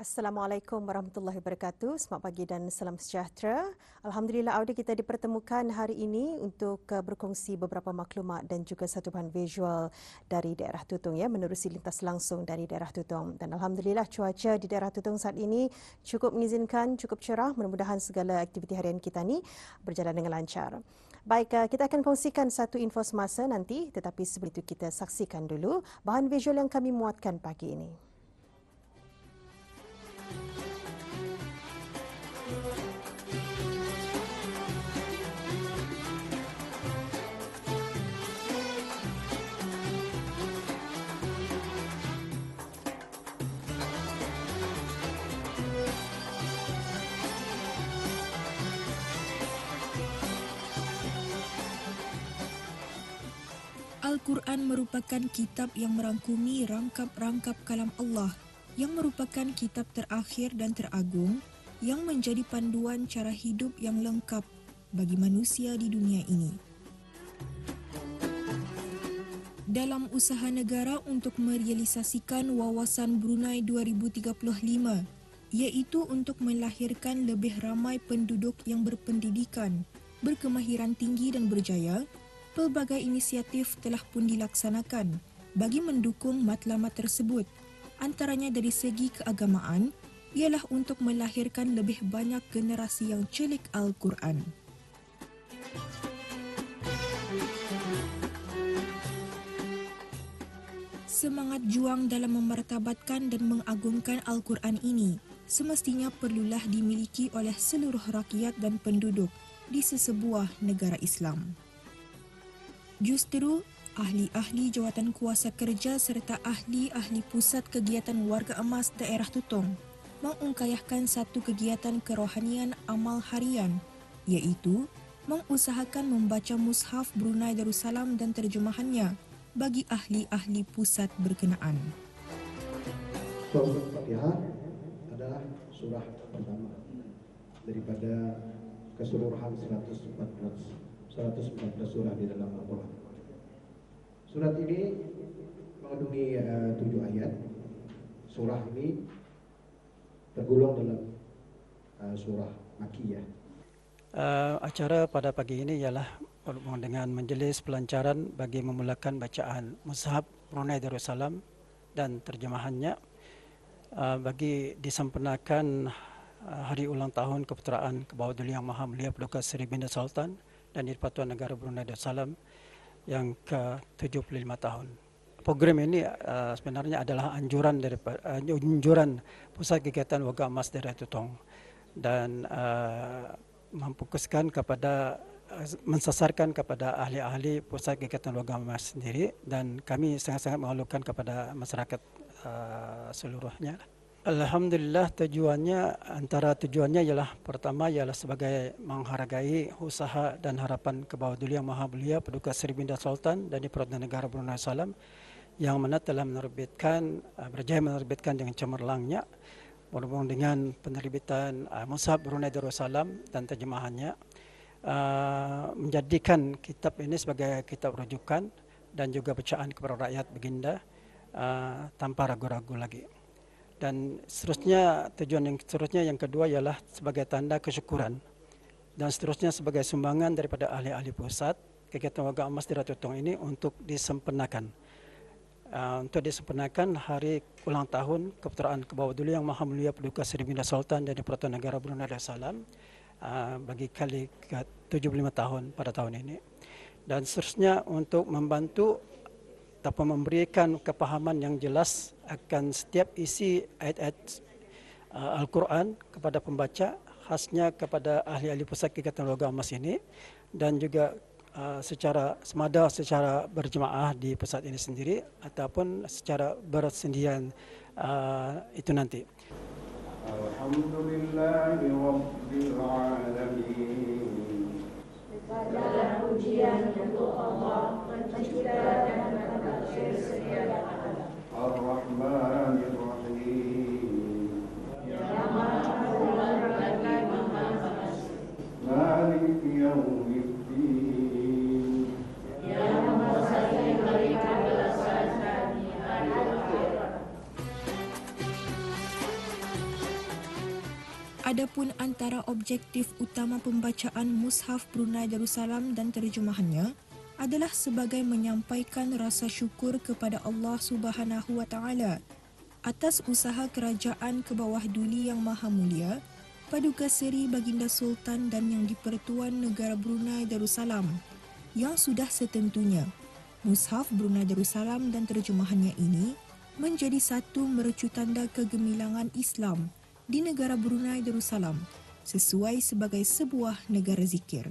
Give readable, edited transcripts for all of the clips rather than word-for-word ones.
Assalamualaikum warahmatullahi wabarakatuh. Selamat pagi dan salam sejahtera. Alhamdulillah audio kita dipertemukan hari ini untuk berkongsi beberapa maklumat dan juga satu bahan visual dari daerah Tutong menerusi lintas langsung dari daerah Tutong. Dan alhamdulillah cuaca di daerah Tutong saat ini cukup mengizinkan, cukup cerah. Mudah-mudahan segala aktiviti harian kita ni berjalan dengan lancar. Baik, kita akan kongsikan satu info semasa nanti, tetapi sebelum itu kita saksikan dulu bahan visual yang kami muatkan pagi ini. Al-Quran merupakan kitab yang merangkumi rangkap-rangkap kalam Allah yang merupakan kitab terakhir dan teragung yang menjadi panduan cara hidup yang lengkap bagi manusia di dunia ini. Dalam usaha negara untuk merealisasikan wawasan Brunei 2035, iaitu untuk melahirkan lebih ramai penduduk yang berpendidikan, berkemahiran tinggi dan berjaya, pelbagai inisiatif telah pun dilaksanakan bagi mendukung matlamat tersebut. Antaranya dari segi keagamaan, ialah untuk melahirkan lebih banyak generasi yang celik Al-Quran. Semangat juang dalam memartabatkan dan mengagungkan Al-Quran ini semestinya perlulah dimiliki oleh seluruh rakyat dan penduduk di sesebuah negara Islam. Justeru, ahli-ahli jawatan kuasa kerja serta ahli-ahli pusat kegiatan warga emas daerah Tutong mengungkayahkan satu kegiatan kerohanian amal harian, iaitu mengusahakan membaca Mushaf Brunei Darussalam dan terjemahannya bagi ahli-ahli pusat berkenaan. Surah Al-Fatihah adalah surah pertama daripada keseluruhan 114 surah di dalam Al-Quran. Surat ini mengandungi 7 ayat. Surah ini tergolong dalam surah Makkiyah. Acara pada pagi ini ialah berhubung dengan majlis pelancaran bagi memulakan bacaan Mushaf Brunei Darussalam dan terjemahannya bagi disempurnakan hari ulang tahun Keputeraan Kebawah-Duli Yang Maha Mulia Paduka Seri Binda Sultan dan Di-Persatuan Negara Brunei Darussalam yang ke-75 tahun. Program ini sebenarnya adalah anjuran Pusat Kegiatan Warga Emas Daerah Tutong dan memfokuskan kepada mensasarkan kepada ahli-ahli Pusat Kegiatan Warga Emas sendiri, dan kami sangat-sangat mengalukan kepada masyarakat seluruhnya. Alhamdulillah, antara tujuannya ialah pertama ialah sebagai menghargai usaha dan harapan Kebawah-Duli Yang Maha Mulia Paduka Seri Binda Sultan dan Di-Persatuan Negara Brunei Darussalam yang mana telah berjaya menerbitkan dengan cemerlangnya berhubung dengan penerbitan Mushaf Brunei Darussalam dan terjemahannya, menjadikan kitab ini sebagai kitab rujukan dan juga bacaan kepada rakyat baginda tanpa ragu-ragu lagi. Dan seterusnya, tujuan yang seterusnya yang kedua ialah sebagai tanda kesyukuran dan seterusnya sebagai sumbangan daripada ahli-ahli pusat kegiatan warga emas di Tutong ini untuk disempurnakan. Untuk disempurnakan hari ulang tahun Keputeraan Kebawah-Duli Yang Maha Mulia Paduka Seri Binda Sultan dan Di-Persatuan Negara Brunei Darussalam bagi kali ke-75 tahun pada tahun ini. Dan seterusnya untuk membantu atau memberikan kepahaman yang jelas akan setiap isi ayat-ayat Al-Quran kepada pembaca, khasnya kepada ahli-ahli pusat kegiatan warga emas ini, dan juga secara semada secara berjemaah di pusat ini sendiri ataupun secara bersendirian itu nanti. Alhamdulillahirabbil alamin. Segala pujian untuk Allah, pencipta dan pengatur segala alam. Ar-Rahmanir Rahim. Yang Maha Pengatur lagi Maha Pengasih. Maliki Yaumiddin. Yang menguasai hari kebelasan dan hari akhirat. Adapun antara objektif utama pembacaan Mushaf Brunei Darussalam dan terjemahannya adalah sebagai menyampaikan rasa syukur kepada Allah Subhanahu wa Taala atas usaha kerajaan ke bawah duli yang maha mulia, Paduka Seri Baginda Sultan dan Yang di-Pertuan Negara Brunei Darussalam yang sudah setentunya Mushaf Brunei Darussalam dan terjemahannya ini menjadi satu mercu tanda kegemilangan Islam di negara Brunei Darussalam sesuai sebagai sebuah negara zikir.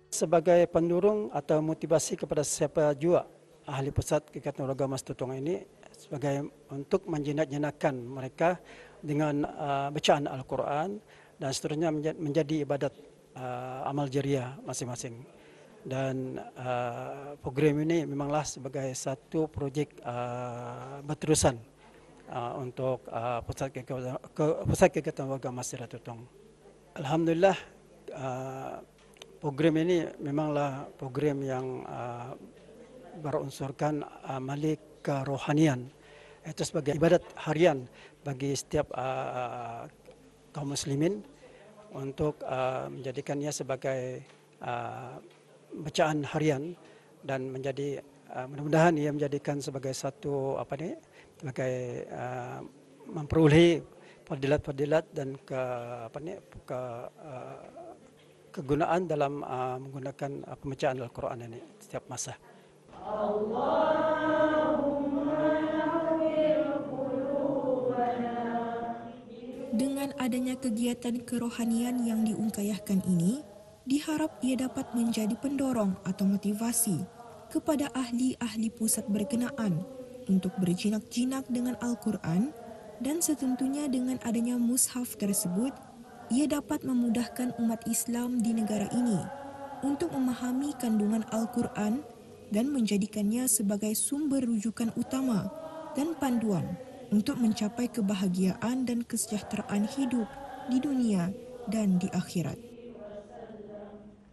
Sebagai pendorong atau motivasi kepada siapa jua ahli pusat kegiatan warga Mas Tutong ini sebagai untuk menjinak-jinakkan mereka dengan bacaan Al-Quran dan seterusnya menjadi ibadat amal jariah masing-masing. Dan program ini memanglah sebagai satu projek berterusan untuk pusat kegiatan warga masyarakat Tutong. Alhamdulillah, program ini memanglah program yang berunsurkan amali kerohanian. Itu sebagai ibadat harian bagi setiap kaum muslimin untuk menjadikannya sebagai bacaan harian dan menjadi mudah-mudahan ia menjadikan sebagai satu sebagai memperolehi fadilat-fadilat dan kegunaan dalam menggunakan pembacaan Al-Quran ini setiap masa. Dengan adanya kegiatan kerohanian yang diungkayahkan ini, diharap ia dapat menjadi pendorong atau motivasi kepada ahli-ahli pusat berkenaan untuk berjinak-jinak dengan Al-Quran dan setentunya dengan adanya mushaf tersebut, ia dapat memudahkan umat Islam di negara ini untuk memahami kandungan Al-Quran dan menjadikannya sebagai sumber rujukan utama dan panduan untuk mencapai kebahagiaan dan kesejahteraan hidup di dunia dan di akhirat.